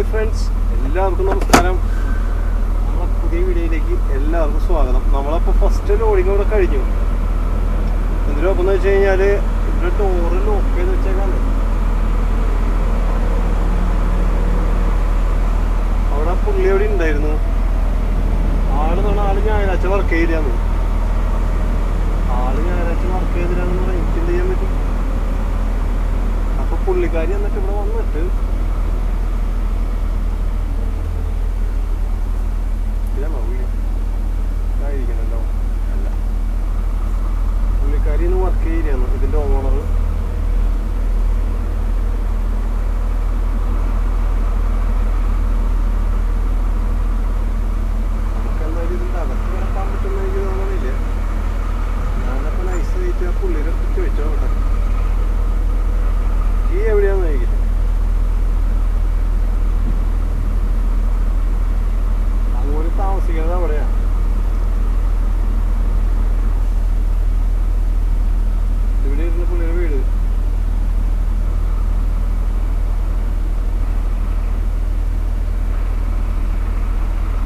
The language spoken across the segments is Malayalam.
ഹായ് ഫ്രണ്ട്സ്, എല്ലാവർക്കും നമസ്കാരം. നമ്മളെ പുതിയ വീഡിയോയിലേക്ക് എല്ലാവർക്കും സ്വാഗതം. നമ്മളപ്പോൾ ഫസ്റ്റ് ലോഡിങ് ഇവിടെ കഴിഞ്ഞു. എന്തിനൊപ്പം എന്ന് വെച്ച് കഴിഞ്ഞാൽ ഇവിടെ ഡോറ് ലോക്ക് ചെയ്ത് വെച്ചേക്കാണ്. അവിടെ പുള്ളി എവിടെ ഉണ്ടായിരുന്നു. ആള് ഞായറാഴ്ച വർക്ക് ചെയ്തില്ലാന്ന്. ഞായറാഴ്ച വർക്ക് ചെയ്തില്ലാന്ന് പറഞ്ഞാൽ എനിക്ക് എന്ത് ചെയ്യാൻ പറ്റും? അപ്പൊ പുള്ളിക്കാരി എന്നിട്ട് ഇവിടെ വന്നിട്ട് ായിരിക്കണല്ലോ. അല്ല, പുള്ളിക്കാരി ഇന്ന് വർക്ക് ചെയ്തില്ലാന്ന്. ഇതിന്റെ ഓണർ നമുക്ക് എന്തായാലും ഇതിന്റെ അകത്ത് കിടക്കാൻ പറ്റുന്ന എനിക്ക് തോന്നണില്ല. ഞാനപ്പോ നൈസ് ആയിട്ട് ആ പുള്ളിയുടെ ചോദിച്ചോ കേട്ടെ, ഈ എവിടെയാന്ന് ചോദിക്കില്ല. അങ്ങോട്ട് താമസിക്കുന്നത് അവിടെയാ. ഇവിടെ ഇരുന്ന് പുള്ളിയുടെ വീട്.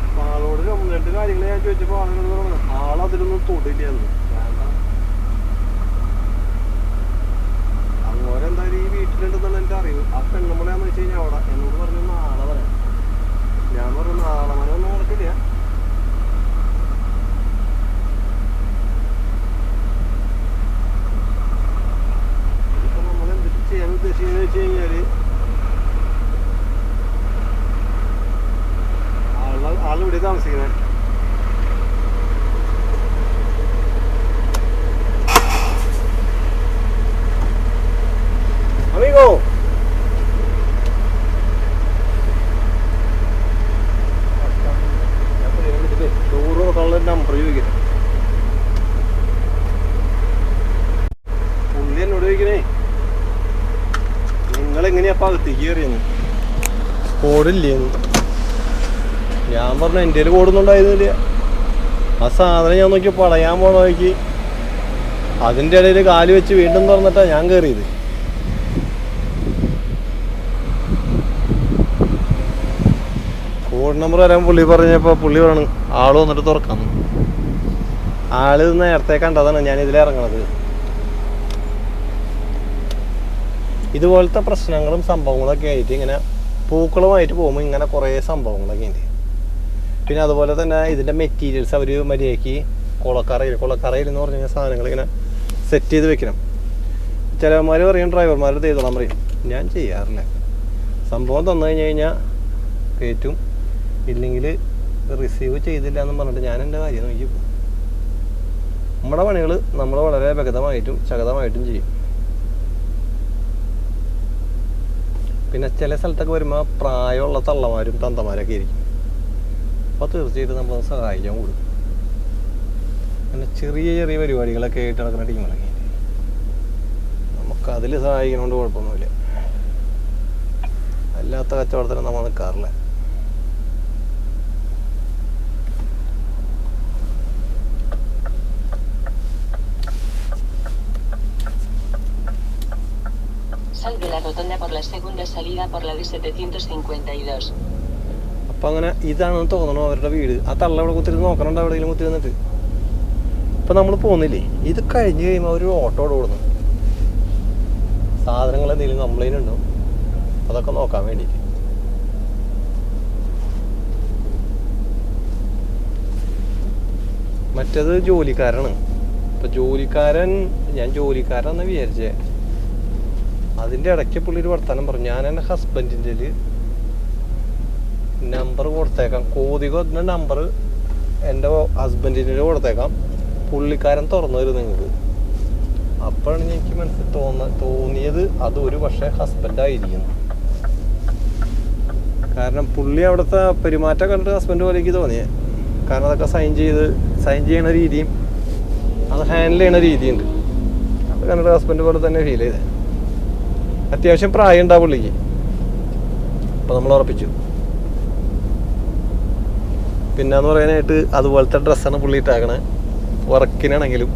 അപ്പൊ ആളോട് രണ്ട് കാര്യങ്ങൾ ഞാൻ ചോദിച്ചപ്പോ ആളുകൾ പറഞ്ഞു ആളതിലൊന്നും തൊടില്ലാന്ന്. വേണ്ട, അങ്ങോരെന്തായാലും ഈ വീട്ടിലുണ്ടെന്നാണ് എൻ്റെ അറിവ്. ആ പെണ്ണുമ്പളയാന്ന് വെച്ച് കഴിഞ്ഞാൽ അവിടെ എന്നോട് പറഞ്ഞു നാളെ പറയാം. ഞാൻ പറഞ്ഞു നാളെ മനൊന്നും നടക്കില്ല. ഇതിപ്പോ നമ്മൾ എന്തിട്ട് ചെയ്യാൻ ഉദ്ദേശിക്കുന്നത് വെച്ച് കഴിഞ്ഞാല് ആളിവിടെ താമസിക്കുന്നത്. അമീഗോ, ഡോറ് നോക്കാനുള്ള നമ്പർ ചോദിക്കണേ. പുള്ളി എന്നോട് ചോദിക്കണേ നിങ്ങളെങ്ങനെയാ അകത്തേക്ക് കയറിയെന്ന്, കോഡില്ലേന്ന്. ഞാൻ പറഞ്ഞു എൻ്റെ കയ്യിൽ കോഡൊന്നും ഉണ്ടായിരുന്നില്ല. ആ സാധനം ഞാൻ നോക്കി പടയാൻ പോണ നോക്കി അതിൻ്റെ ഇടയിൽ കാല് വെച്ച് വീണ്ടും തുറന്നിട്ടാണ് ഞാൻ കയറിയത്. കോഡ് നമ്പർ വരാൻ പുള്ളി പറഞ്ഞപ്പോൾ പുള്ളി പറഞ്ഞു ആള് വന്നിട്ട് തുറക്കാന്ന്. ആള് നേരത്തെ കണ്ടതാണ് ഞാൻ ഇതിലിറങ്ങണത്. ഇതുപോലത്തെ പ്രശ്നങ്ങളും സംഭവങ്ങളൊക്കെ ആയിട്ട് ഇങ്ങനെ പൂക്കളുമായിട്ട് പോകുമ്പോൾ ഇങ്ങനെ കുറേ സംഭവങ്ങളൊക്കെ ഉണ്ട്. പിന്നെ അതുപോലെ തന്നെ ഇതിൻ്റെ മെറ്റീരിയൽസ് അവർ മര്യാദയ്ക്ക് കൊളക്കറയിൽ എന്ന് പറഞ്ഞു കഴിഞ്ഞാൽ സാധനങ്ങൾ ഇങ്ങനെ സെറ്റ് ചെയ്ത് വെക്കണം. ചിലവന്മാർ പറയും ഡ്രൈവർമാർ ചെയ്തോളാൻ പറയും. ഞാൻ ചെയ്യാറില്ല. സംഭവം തന്നു കഴിഞ്ഞാൽ കയറ്റും, ഇല്ലെങ്കിൽ റിസീവ് ചെയ്തില്ല എന്ന് പറഞ്ഞിട്ട് ഞാൻ എൻ്റെ കാര്യം നോക്കി പോകും. നമ്മുടെ പണികൾ നമ്മൾ വളരെ ഭഗതമായിട്ടും ശകതമായിട്ടും ചെയ്യും. പിന്നെ ചില സ്ഥലത്തൊക്കെ വരുമ്പോൾ പ്രായമുള്ള തള്ളമാരും തന്തമാരൊക്കെ ആയിരിക്കും. അപ്പോൾ തീർച്ചയായിട്ടും നമ്മളത് സഹായിക്കാൻ കൂടും. പിന്നെ ചെറിയ ചെറിയ പരിപാടികളൊക്കെ ആയിട്ട് നടക്കുന്ന ടീമുകളൊക്കെ നമുക്ക് അതിൽ സഹായിക്കുന്നതുകൊണ്ട് കുഴപ്പമൊന്നുമില്ല. അല്ലാത്ത കച്ചവടത്തിന് നമ്മൾ നിൽക്കാറില്ല. Sal de la rotonda por la segunda salida por la de 752. അപ്പം അങ്ങനെ ഇതാണെന്ന് തോന്നണു അവരുടെ വീട്. ആ തള്ള അവിടെ കുത്തിരുന്ന് നോക്കണുണ്ട്, എവിടെയെങ്കിലും കുത്തിരുന്നിട്ട്. ഇപ്പം നമ്മൾ പോകുന്നില്ലേ, ഇത് കഴിഞ്ഞ് കഴിയുമ്പോൾ അവർ ഓട്ടോ ഓടുന്നു. സാധനങ്ങൾ എന്തെങ്കിലും കംപ്ലൈൻറ്റ് ഉണ്ടോ അതൊക്കെ നോക്കാൻ വേണ്ടിയിട്ട്. മറ്റേത് ജോലിക്കാരാണ്. ഇപ്പം ഞാൻ ജോലിക്കാരാണെന്ന് വിചാരിച്ചേ. അതിൻ്റെ ഇടയ്ക്ക് പുള്ളിയൊരു വർത്താനം പറഞ്ഞു. ഞാൻ എൻ്റെ ഹസ്ബൻഡിൻ്റെ നമ്പർ കൊടുത്തേക്കാം, കോതികോ നമ്പർ എൻ്റെ ഹസ്ബൻഡിൻ്റെ കൊടുത്തേക്കാം, പുള്ളിക്കാരൻ തുറന്നു തരും നിങ്ങൾക്ക്. അപ്പോഴാണ് എനിക്ക് തോന്നിയത് അത് ഒരു പക്ഷേ ഹസ്ബൻഡായിരിക്കുന്നു. കാരണം പുള്ളി അവിടുത്തെ പെരുമാറ്റം കണ്ടിട്ട് ഹസ്ബൻഡ് പോലെ എനിക്ക് തോന്നിയത്. കാരണം അതൊക്കെ സൈൻ ചെയ്യണ രീതിയും അത് ഹാൻഡിൽ ചെയ്യണ രീതിയുണ്ട്. അത് കണ്ടിട്ട് ഹസ്ബൻഡ് പോലെ തന്നെ ഫീൽ ചെയ്തത്. അത്യാവശ്യം പ്രായം ഉണ്ടാവും പുള്ളിക്ക്. അപ്പോൾ നമ്മൾ ഉറപ്പിച്ചു. പിന്നെന്ന് പറയാനായിട്ട് അതുപോലത്തെ ഡ്രസ്സാണ് പുള്ളി ഇട്ടാക്കണേ, വർക്കിനാണെങ്കിലും.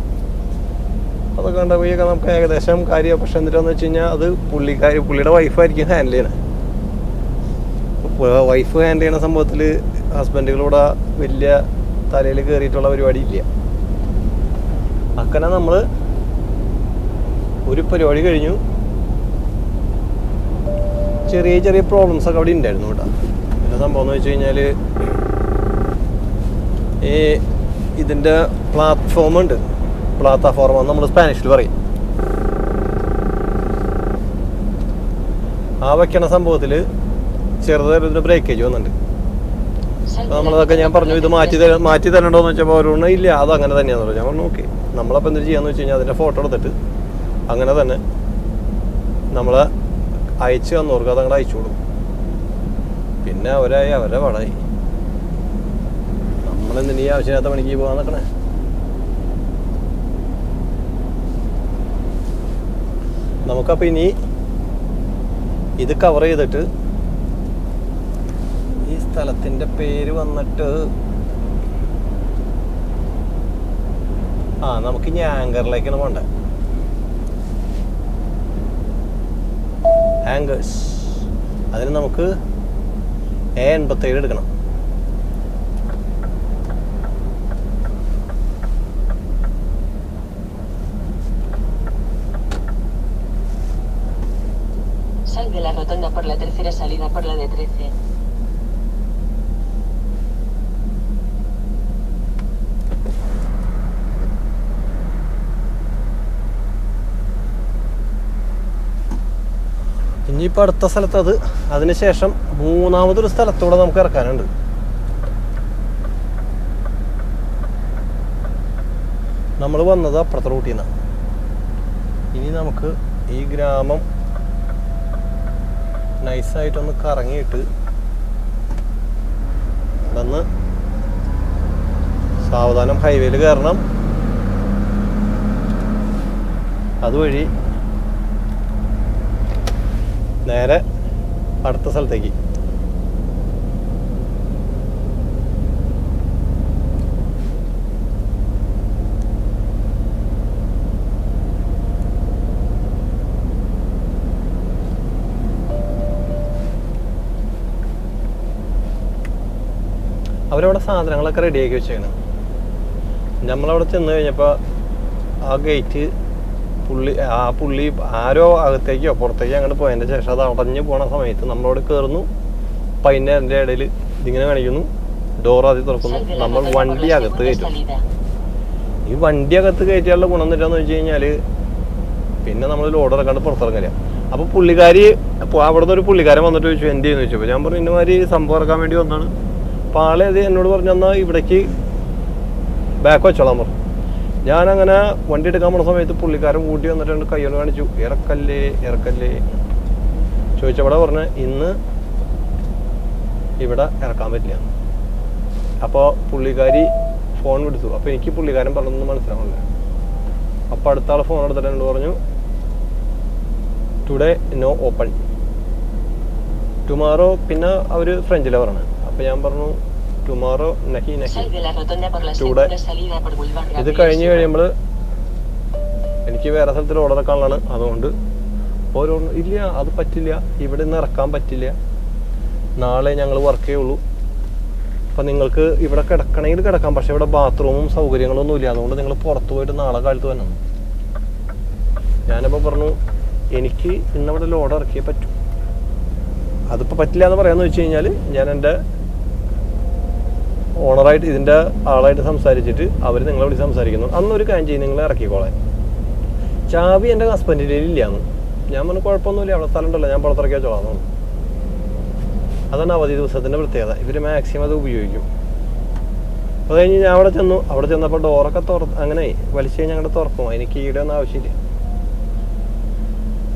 അതൊക്കെ കണ്ടപ്പോഴൊക്കെ നമുക്ക് ഏകദേശം കാര്യം. പക്ഷെ എന്നിട്ടാന്ന് വെച്ച് കഴിഞ്ഞാൽ അത് പുള്ളിയുടെ വൈഫായിരിക്കും ഹാൻഡിൽ ചെയ്യണേ. വൈഫ് ഹാൻഡിൽ ചെയ്യുന്ന സംഭവത്തിൽ ഹസ്ബൻഡുകളിവിടെ വലിയ തലയിൽ കയറിയിട്ടുള്ള പരിപാടി ഇല്ല. അങ്ങനെ നമ്മൾ ഒരു പരിപാടി കഴിഞ്ഞു. ചെറിയ ചെറിയ പ്രോബ്ലംസൊക്കെ അവിടെ ഉണ്ടായിരുന്നു കേട്ടോ. എന്താ സംഭവം എന്ന് വെച്ച് കഴിഞ്ഞാൽ ഈ ഇതിൻ്റെ പ്ലാറ്റ്ഫോം ഉണ്ട്, പ്ലാറ്റ്ഫോം എന്ന് നമ്മൾ സ്പാനിഷിൽ പറയും. ആ വയ്ക്കണ സംഭവത്തിൽ ചെറുതായിട്ടൊരു ബ്രേക്കേജ് വന്നിട്ടുണ്ട്. നമ്മളതൊക്കെ ഞാൻ പറഞ്ഞു ഇത് മാറ്റി തരണ്ടോന്ന് വെച്ചപ്പോൾ അവരോട് ഇല്ല അത് അങ്ങനെ തന്നെയാണെന്ന് പറഞ്ഞു. ഞാൻ പറഞ്ഞു ഓക്കെ. നമ്മളപ്പോൾ എന്ത് ചെയ്യാന്ന് വെച്ച് കഴിഞ്ഞാൽ അതിൻ്റെ ഫോട്ടോ എടുത്തിട്ട് അങ്ങനെ തന്നെ നമ്മൾ അയച്ചു തന്നവർക്ക് അതങ്ങോട്ട് അയച്ചു കൊടുക്കും. പിന്നെ അവരുടെ പടായി നമ്മളെന്തിനീ ആവശ്യമില്ലാത്ത പണിക്ക് പോകാൻ നിൽക്കണേ. നമുക്കപ്പോൾ ഇനി ഇത് കവർ ചെയ്തിട്ട് ഈ സ്ഥലത്തിൻ്റെ പേര് വന്നിട്ട് നമുക്ക് ഇനി ആങ്കറിലേക്കാണ് പോണ്ടേ. ആങ്കേഴ്സ് അതിന് നമുക്ക് A87 എടുക്കണം. Sal de la rotonda por la tercera salida por la de 13. ഇനിയിപ്പോൾ അടുത്ത സ്ഥലത്ത് അതിനുശേഷം മൂന്നാമതൊരു സ്ഥലത്തൂടെ നമുക്ക് ഇറക്കാനുണ്ട്. നമ്മൾ വന്നത് അപ്പുറത്തെ റൂട്ടിൽ നിന്നാണ്. ഇനി നമുക്ക് ഈ ഗ്രാമം നൈസായിട്ടൊന്ന് കറങ്ങിയിട്ട് വന്ന് സാവധാനം ഹൈവേയിൽ കയറണം. അതുവഴി നേരെ അടുത്ത സ്ഥലത്തേക്ക്. അവരവിടെ സാധനങ്ങളൊക്കെ റെഡിയാക്കി വെച്ചേക്കണം. നമ്മളവിടെ ചെന്ന് കഴിഞ്ഞപ്പോൾ ആ ഗേറ്റ് പുള്ളി ആരോ അകത്തേക്കോ പുറത്തേക്കോ അങ്ങോട്ട് പോയതിൻ്റെ ശേഷം അത് അടഞ്ഞു പോണ സമയത്ത് നമ്മളോട് കയറുന്നു. അപ്പം അതിൻ്റെ ഇടയിൽ ഇതിങ്ങനെ കാണിക്കുന്നു, ഡോർ ആദ്യം തുറക്കുന്നു, നമ്മൾ വണ്ടി അകത്ത് കയറ്റും. ഈ വണ്ടി അകത്ത് കയറ്റിയുള്ള ഗുണം എന്താണെന്ന് വെച്ച് കഴിഞ്ഞാൽ പിന്നെ നമ്മൾ ലോഡ് ഇറക്കാണ്ട് പുറത്തിറങ്ങില്ല. അപ്പോൾ പുള്ളിക്കാരി അവിടുന്ന് ഒരു പുള്ളിക്കാരൻ വന്നിട്ട് ചോദിച്ചു എന്ത് ചെയ്യുന്നു ചോദിച്ചപ്പോൾ ഞാൻ പറഞ്ഞു ഇന്നമാതിരി സംഭവം ഇറക്കാൻ വേണ്ടി വന്നാണ്. അപ്പോൾ ആളെ അത് എന്നോട് പറഞ്ഞു എന്നാൽ ഇവിടേക്ക് ബാക്ക് വെച്ചോളാൻ പറഞ്ഞു. ഞാനങ്ങനെ വണ്ടി എടുക്കാൻ പോണ സമയത്ത് പുള്ളിക്കാരൻ കൂട്ടി വന്നിട്ട് കയ്യോട് കാണിച്ചു ഇറക്കല്ലേ ചോദിച്ചവിടെ പറഞ്ഞ് ഇന്ന് ഇവിടെ ഇറക്കാൻ പറ്റില്ല. അപ്പോൾ പുള്ളിക്കാരി ഫോൺ വിളിച്ചു. അപ്പോൾ എനിക്ക് പുള്ളിക്കാരൻ പറഞ്ഞൊന്നും മനസ്സിലാവില്ല. അപ്പോൾ അടുത്ത ആൾ ഫോൺ എടുത്തിട്ട് എന്നോട് പറഞ്ഞു ടുഡേ നോ ഓപ്പൺ ടുമാറോ. പിന്നെ അവർ ഫ്രഞ്ചിലാണ് പറഞ്ഞത്. അപ്പോൾ ഞാൻ പറഞ്ഞു ടുമാറോ നഹി ടുഡേ. ഇത് കഴിഞ്ഞ് കഴിയുമ്പോൾ എനിക്ക് വേറെ സ്ഥലത്തിൽ ഓർഡർ ഇറക്കാനുള്ളതാണ്. അതുകൊണ്ട് ഓരോ ഇല്ല അത് പറ്റില്ല, ഇവിടെ നിന്ന് ഇറക്കാൻ പറ്റില്ല, നാളെ ഞങ്ങൾ വർക്ക് ചെയ്യുള്ളൂ. അപ്പം നിങ്ങൾക്ക് ഇവിടെ കിടക്കണമെങ്കിൽ കിടക്കാം, പക്ഷെ ഇവിടെ ബാത്റൂമും സൗകര്യങ്ങളൊന്നും ഇല്ല, അതുകൊണ്ട് നിങ്ങൾ പുറത്ത് പോയിട്ട് നാളെ കാലത്ത് വരണം. ഞാനപ്പോൾ പറഞ്ഞു എനിക്ക് ഇന്നവിടെ ലോഡ് ഇറക്കിയേ പറ്റൂ. അതിപ്പോൾ പറ്റില്ല എന്ന് പറയാമെന്ന് വെച്ച് കഴിഞ്ഞാൽ ഞാൻ എൻ്റെ ഓണറായിട്ട് ഇതിൻ്റെ ആളായിട്ട് സംസാരിച്ചിട്ട് അവർ നിങ്ങളെ വിളിച്ച് സംസാരിക്കുന്നു. അന്നൊരു കാര്യം ചെയ്യും നിങ്ങളെ ഇറക്കിക്കോളാൻ. ചാവി എൻ്റെ ഹസ്ബൻഡിൻ്റെ ഇല്ലാന്ന്. ഞാൻ പറഞ്ഞു കുഴപ്പമൊന്നുമില്ല, അവിടെ സ്ഥലം ഉണ്ടല്ലോ, ഞാൻ പുറത്തിറക്കി വെച്ചോളാം. അതാണ് അവധി ദിവസത്തിൻ്റെ പ്രത്യേകത. ഇവർ മാക്സിമം അത് ഉപയോഗിക്കും. അത് കഴിഞ്ഞ് ഞാൻ അവിടെ ചെന്നപ്പോൾ ഡോറൊക്കെ അങ്ങനെ വലിച്ചു കഴിഞ്ഞാൽ അങ്ങോട്ട് തുറക്കും. അതിന് കീയുടെ ഒന്നും ആവശ്യമില്ല.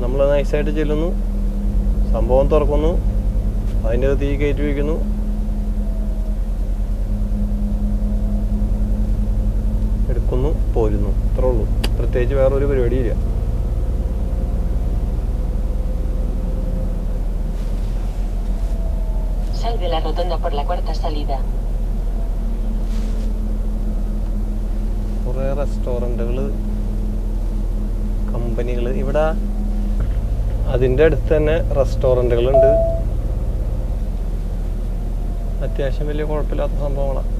നമ്മൾ നൈസായിട്ട് ചെല്ലുന്നു, സംഭവം തുറക്കുന്നു, അതിൻ്റെ തീ കയറ്റി വയ്ക്കുന്നു, എടുക്കുന്നു, പോരുന്നു. അത്രേ ഉള്ളൂ. പ്രത്യേകിച്ച് വേറൊരു പരിപാടിയില്ല. Sal de la rotonda por la cuarta salida. കുറേ റെസ്റ്റോറൻറ്റുകൾ, കമ്പനികൾ ഇവിടെ അതിൻ്റെ അടുത്ത് തന്നെ റെസ്റ്റോറൻറ്റുകളുണ്ട്. അത്യാവശ്യം വലിയ കുഴപ്പമില്ലാത്ത സംഭവങ്ങളാണ്.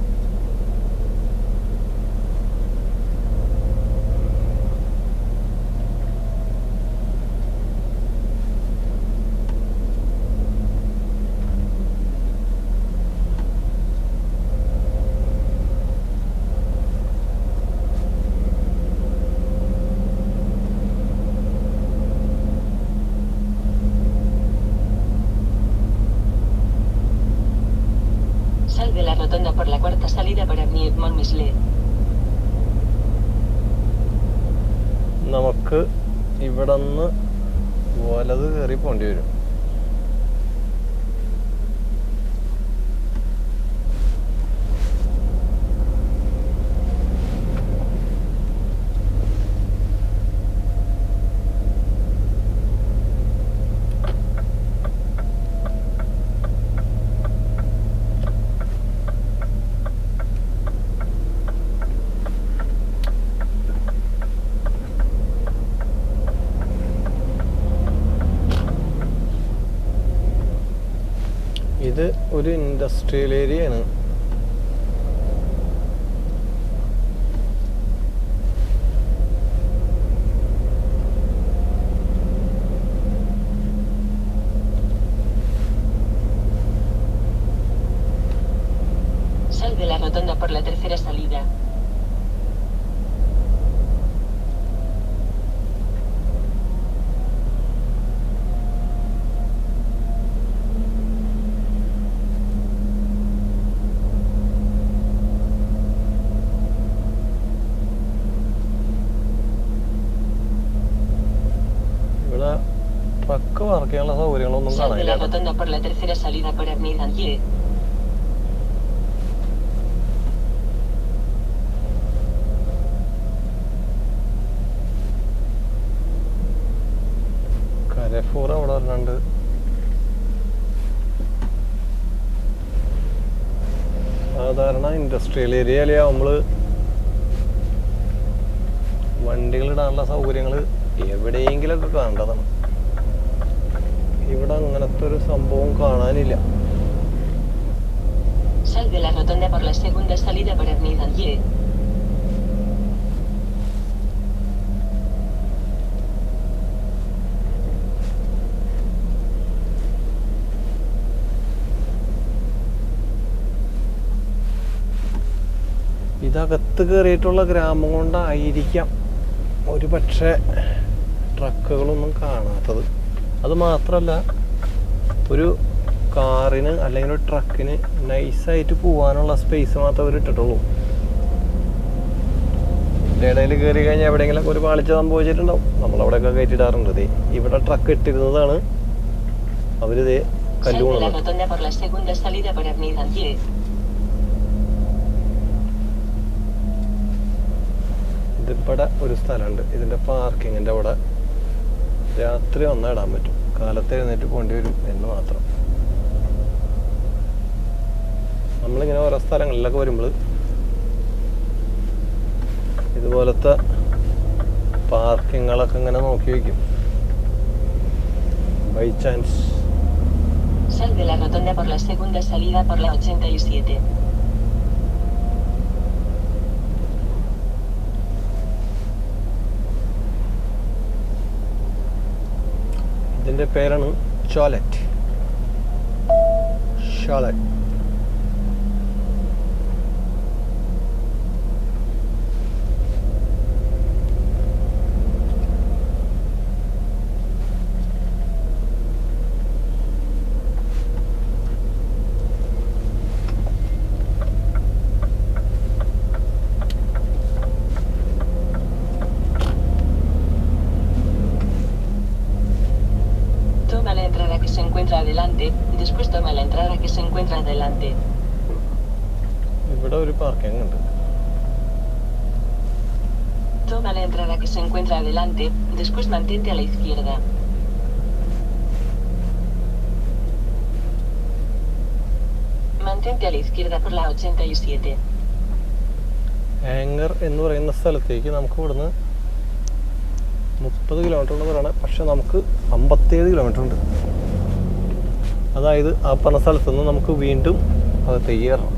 Sal de la rotonda por la cuarta salida por Avenue Montmichelet. നമുക്ക് ഇവിടെ നിന്ന് വലത് കയറി പോകേണ്ടി വരും. ഇത് ഒരു ഇൻഡസ്ട്രിയൽ ഏരിയയാണ്. Sal de la rotonda por la tercera salida. ഇവിടെ ട്രക്ക് പാർക്ക് ചെയ്യാനുള്ള സൗകര്യങ്ങളൊന്നും Sal de la കാണാനില്ല. rotonda por la tercera salida por Avenue Dandier. കരഫൂർ അവിടെ പറഞ്ഞുണ്ട്. സാധാരണ ഇൻഡസ്ട്രിയൽ ഏരിയയിലെ നമ്മൾ വണ്ടികളിടാനുള്ള സൗകര്യങ്ങൾ എവിടെയെങ്കിലൊക്കെ കാണേണ്ടതാണ്. ഇവിടെ അങ്ങനത്തെ ഒരു സംഭവം കാണാനില്ല. Sal de la rotonda por la segunda salida por Avenue Dandier. ഇതകത്ത് കയറിയിട്ടുള്ള ഗ്രാമം കൊണ്ടായിരിക്കാം ഒരു പക്ഷേ ട്രക്കുകളൊന്നും കാണാത്തത്. അത് മാത്രമല്ല, ഒരു കാറിന് അല്ലെങ്കിൽ ഒരു ട്രക്കിന് നൈസായിട്ട് പോകാനുള്ള സ്പേസ് മാത്രമേ അവർ ഇട്ടിട്ടുള്ളൂ. ഇതിൻ്റെ ഇടയിൽ കയറി കഴിഞ്ഞാൽ എവിടെയെങ്കിലൊക്കെ ഒരു പാളിച്ച സംഭവിച്ചിട്ടുണ്ടാവും. നമ്മളവിടെയൊക്കെ കയറ്റിടാറുണ്ട്. ദേ ഇവിടെ ട്രക്ക് ഇട്ടിരുന്നതാണ്. അവരിതേ Sal കല്ല് de la കൊണ്ടുവന്നു. rotonda por la segunda salida por Avenue Dandier. ഇതിവിടെ ഒരു സ്ഥലമുണ്ട്. ഇതിൻ്റെ പാർക്കിങ്ങിൻ്റെ അവിടെ രാത്രി വന്നാൽ ഇടാൻ പറ്റും. കാലത്ത് എഴുന്നേറ്റ് പോകേണ്ടി വരും എന്ന് മാത്രം. നമ്മളിങ്ങനെ ഓരോ സ്ഥലങ്ങളിലൊക്കെ വരുമ്പോൾ ഇതുപോലത്തെ പാർക്കിങ്ങുകളൊക്കെ ഇങ്ങനെ നോക്കി വയ്ക്കും. By chance. Sal de la rotonda por la segunda salida por la 87. ഇതിൻ്റെ പേരാണ് ചോലറ്റ്. ഷോലറ്റ്. Toma la entrada que se encuentra adelante, y después toma la entrada que se encuentra adelante. ഇവിടെ ഒരു പാർക്കിംഗ് ഉണ്ട്. Toma la entrada que se encuentra adelante, y después mantente a la izquierda. Mantente a la izquierda por la 87. Anchor എന്ന് പറയുന്ന സ്ഥലത്തേക്ക് നമുക്ക് ഇവിടുന്ന് 30 കിലോമീറ്റർ ഉണ്ട് പറയണേ. പക്ഷെ നമുക്ക് 57 കിലോമീറ്റർ ഉണ്ട്. അതായത് ആ പറഞ്ഞ സ്ഥലത്ത് നിന്ന് നമുക്ക് വീണ്ടും അകത്തേക്ക് കയറണം.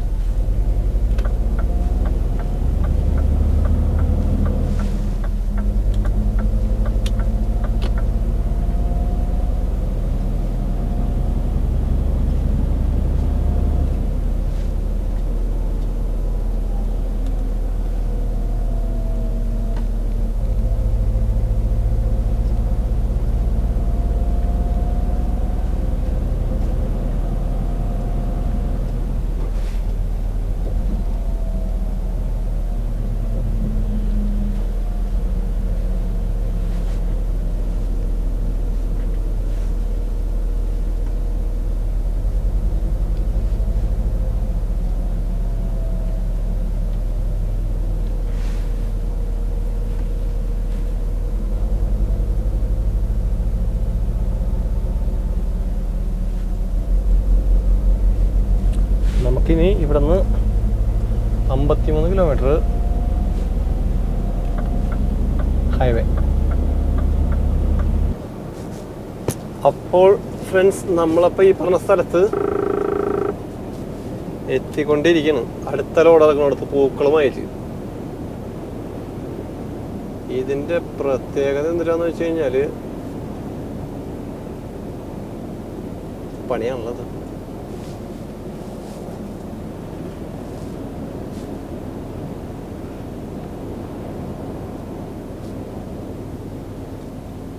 നമുക്കിനി ഇവിടെ നിന്ന് 53 കിലോമീറ്റർ ഹൈവേ. അപ്പോൾ ഫ്രണ്ട്സ്, നമ്മളപ്പോൾ ഈ പറഞ്ഞ സ്ഥലത്ത് എത്തിക്കൊണ്ടിരിക്കണം. അടുത്ത ലോഡ് ഇറങ്ങുന്നിടത്ത് പൂക്കളുമായിട്ട്. ഇതിൻ്റെ പ്രത്യേകത എന്തിനാന്ന് വെച്ച് കഴിഞ്ഞാൽ പണിയാണുള്ളത്.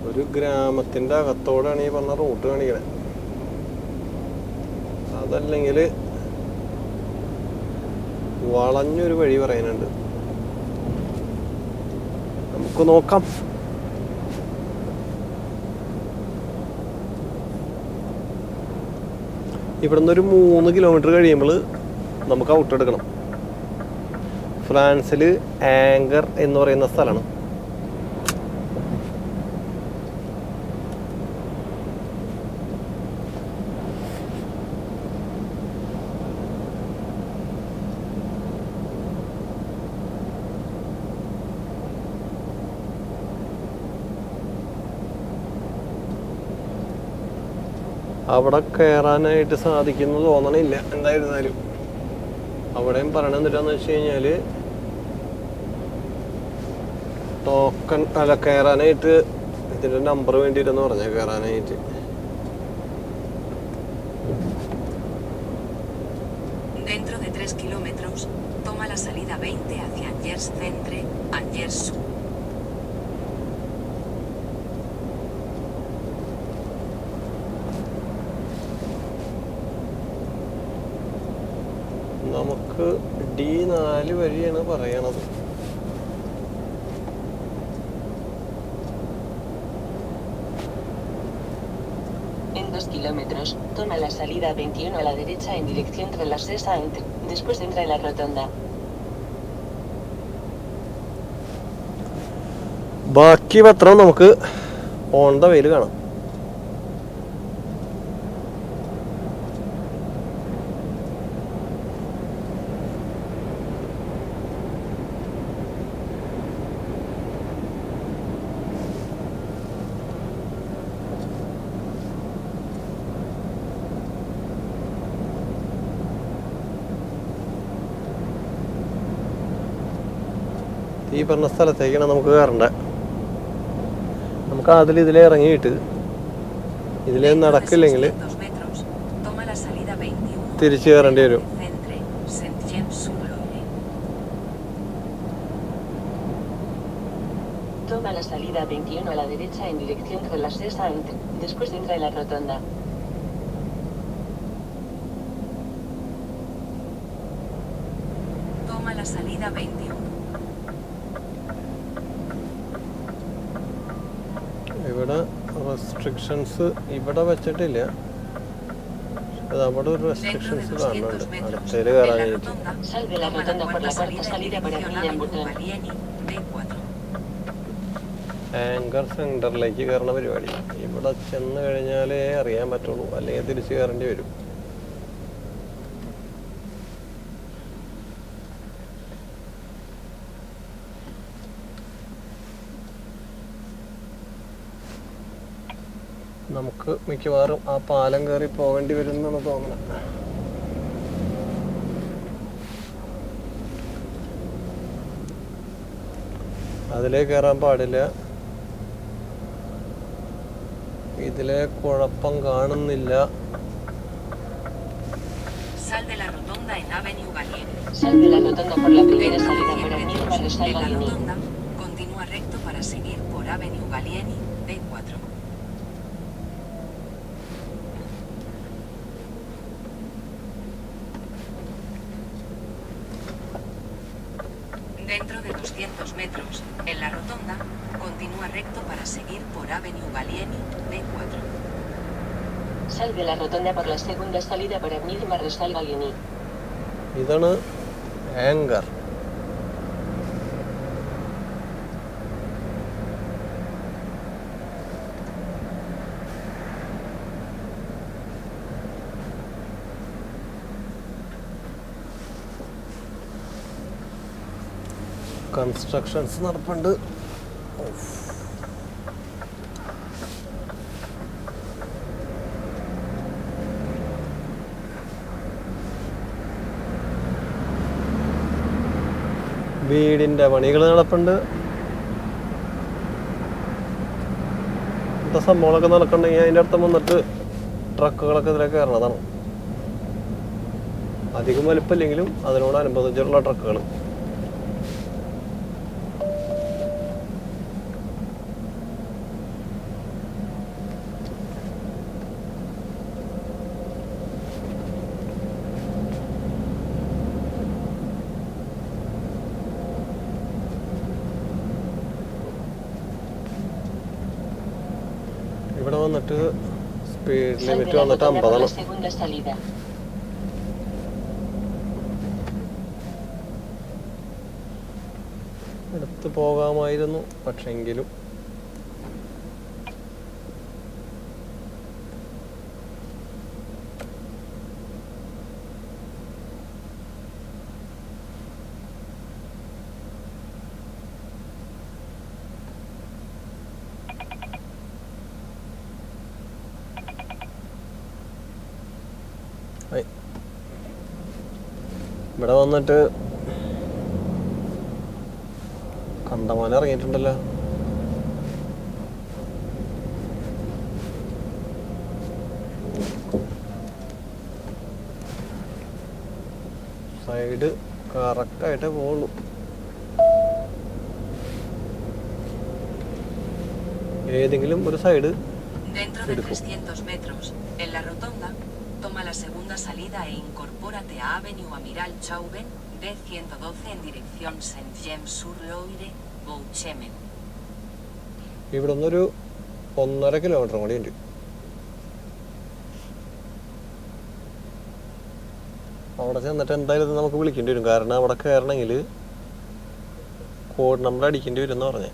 ഒരു ഗ്രാമത്തിൻ്റെ അകത്തോടാണ് ഈ പറഞ്ഞ റൂട്ട് കാണിക്കണേ. അതല്ലെങ്കിൽ വളഞ്ഞൊരു വഴി പറയാനുണ്ട്. നമുക്ക് നോക്കാം. ഇവിടുന്ന് ഒരു 3 കിലോമീറ്റർ കഴിയുമ്പോൾ നമുക്ക് ഔട്ട് എടുക്കണം. ഫ്രാൻസിൽ ആങ്കർ എന്ന് പറയുന്ന സ്ഥലമാണ്. അവിടെ കയറാനായിട്ട് സാധിക്കുന്നു തോന്നണില്ല. എന്തായിരുന്നാലും അവിടെയും പറയണത് എന്തിട്ടാന്ന് വെച്ച് കഴിഞ്ഞാൽ ടോക്കൺ അല്ല, കയറാനായിട്ട് ഇതിൻ്റെ നമ്പർ വേണ്ടിയിട്ടെന്ന് പറഞ്ഞാൽ കയറാനായിട്ട്. Dentro de 3 kilómetros, toma la salida 20 hacia Angers Centre, Angers Sud. നമുക്ക് D4 വഴിയാണ് പറയണത്. En 2 kilómetros, toma la salida 21 a la derecha en dirección tras la Sesa Entre. Después entra en la rotonda. ബാക്കി പത്രം നമുക്ക് ഓൺ ദ വേയിൽ കാണാം. ഈ പറഞ്ഞ സ്ഥലത്തേക്കാണ് നമുക്ക് കയറേണ്ടത്. നമുക്ക് അതിലിതിലേ ഇറങ്ങിയിട്ട് ഇതിലേ നടക്കില്ലെങ്കിൽ തിരിച്ചു കയറേണ്ടി വരും. Toma la salida 21 a la derecha en dirección tras la Sesa Entre. Después entra en la rotonda. Toma la salida 21. ഇവിടെ റെസ്ട്രിക്ഷൻസ് ഇവിടെ വെച്ചിട്ടില്ല. അത് അവിടെ ഒരു റെസ്ട്രിക്ഷൻസ് കാണുന്നുണ്ട് അടുത്തേല് കയറാനായിട്ട്. Sal de la rotonda por la cuarta salida para Villenboutin. Anchor സെന്ററിലേക്ക് കയറുന്ന പരിപാടി. ഇവിടെ ചെന്ന് കഴിഞ്ഞാലേ അറിയാൻ പറ്റുള്ളൂ, അല്ലെങ്കിൽ തിരിച്ചു കയറേണ്ടി വരും. നമുക്ക് മിക്കവാറും ആ പാലം കയറി പോകേണ്ടി വരും എന്നാണ് തോന്നുന്നത്. അതിലേക്ക് കയറാൻ പാടില്ല. ഇതിലെ കുഴപ്പം കാണുന്നില്ല. Sal de la rotonda en Avenue Gallieni. Sal de la rotonda por la primera Dentro salida de por 100 Avenida metros Marechal en la Gallieni. rotonda, continúa recto para seguir por Avenue Gallieni, B4. Dentro de 200 metros, en la rotonda, continúa recto para seguir por Avenue Gallieni, B4. Sal de la rotonda por la segunda salida por Avenida Marechal Gallieni. ഇതാണ് ആങ്കർ. കൺസ്ട്രക്ഷൻസ് നടപ്പുണ്ട്. വീടിൻ്റെ പണികൾ നടപ്പുണ്ട്. ഇന്നത്തെ സംഭവങ്ങളൊക്കെ നടക്കണമെങ്കിൽ അതിൻ്റെ അർത്ഥം വന്നിട്ട് ട്രക്കുകളൊക്കെ ഇതിലേക്ക് കയറണതാണ്. അധികം വലുപ്പമില്ലെങ്കിലും അതിനോടനുബന്ധിച്ചുള്ള ട്രക്കുകൾ. ഇവിടെ വന്നിട്ട് speed Sal de limit la വന്നിട്ട് rotonda por 50. la segunda salida. എടുത്ത് പോകാമായിരുന്നു, പക്ഷെങ്കിലും ഇവിടെ വന്നിട്ട് കണ്ടമാനം ഇറങ്ങിയിട്ടുണ്ടല്ലോ. സൈഡ് കറക്റ്റായിട്ടേ പോകുള്ളൂ. ഏതെങ്കിലും ഒരു side Dentro de 300 metros, en la rotonda, toma la segunda salida e incorpórate a Avenue Amiral Chauven, D112 en dirección Saint-James-sur-Loire, Bouchemen. ഇവിടെ നിന്നൊരു 1.5 കിലോമീറ്റർ കൂടി ഉണ്ട്. അവിടെ ചെന്നിട്ട് എന്തായാലും നമുക്ക് വിളിക്കേണ്ടി വരും. കാരണം അവിടെ കയറണമെങ്കിൽ കോഡ് നമ്പർ അടിക്കേണ്ടി വരും എന്ന് പറഞ്ഞേ.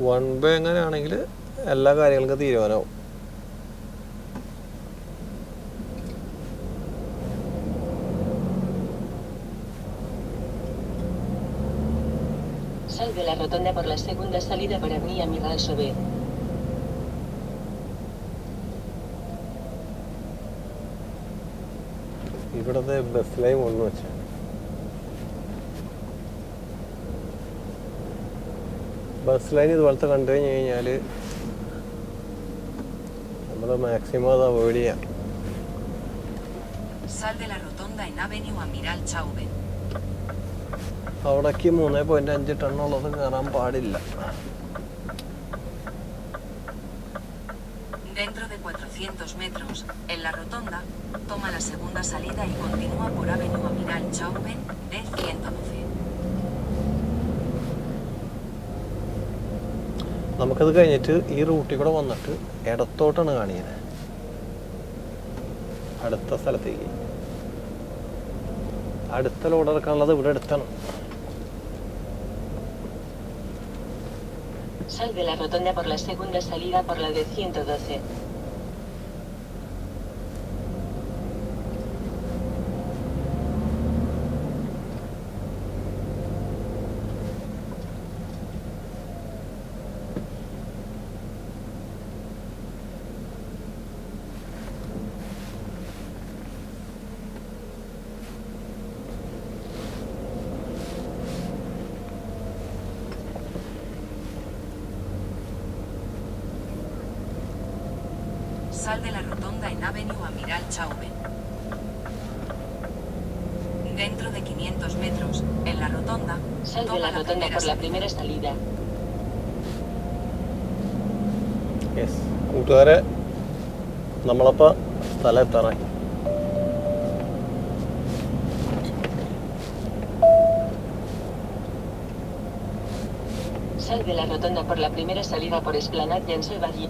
വൺ വേ എങ്ങനെയാണെങ്കിൽ എല്ലാ കാര്യങ്ങൾക്കും തീരുമാനമാവും. Sal de la rotonda por la segunda salida por Avenida Amiral Chauvet. ഇവിടുത്തെ ബസ് ലൈൻ ഒന്ന് വെച്ചാൽ ബസ് ലൈൻ ഇതുപോലത്തെ കണ്ടു കഴിഞ്ഞ് കഴിഞ്ഞാൽ നമ്മൾ മാക്സിമം അത് അവോയ്ഡ് ചെയ്യാം. Sal de la rotonda en Avenue Amiral Chauven. അവിടേക്ക് 3.5 ടണ്ണുള്ളത് കയറാൻ പാടില്ല. Dentro de 400 metros, en la rotonda, toma la segunda salida y continúa por Avenue Amiral Chauven, D112. നമുക്കത് കഴിഞ്ഞിട്ട് ഈ റൂട്ടിൽ കൂടെ വന്നിട്ട് ഇടത്തോട്ടാണ് കാണിക്കുന്നത്, അടുത്ത സ്ഥലത്തേക്ക്. അടുത്ത ലോഡ് ഇറക്കാനുള്ളത് ഇവിടെ അടുത്താണ്. Sal de la rotonda por la segunda salida por la de 112. Sal de la rotonda en Avenue Amiral Chauven. Dentro de 500 metros, en la rotonda, Sal de toma la rotonda por la salida. primera salida. Yes കൂട്ടുകാരെ, നമ്മളപ്പോൾ സ്ഥലം എത്താറായി. Sal de la rotonda por la primera salida por Esplanade Jens Valle.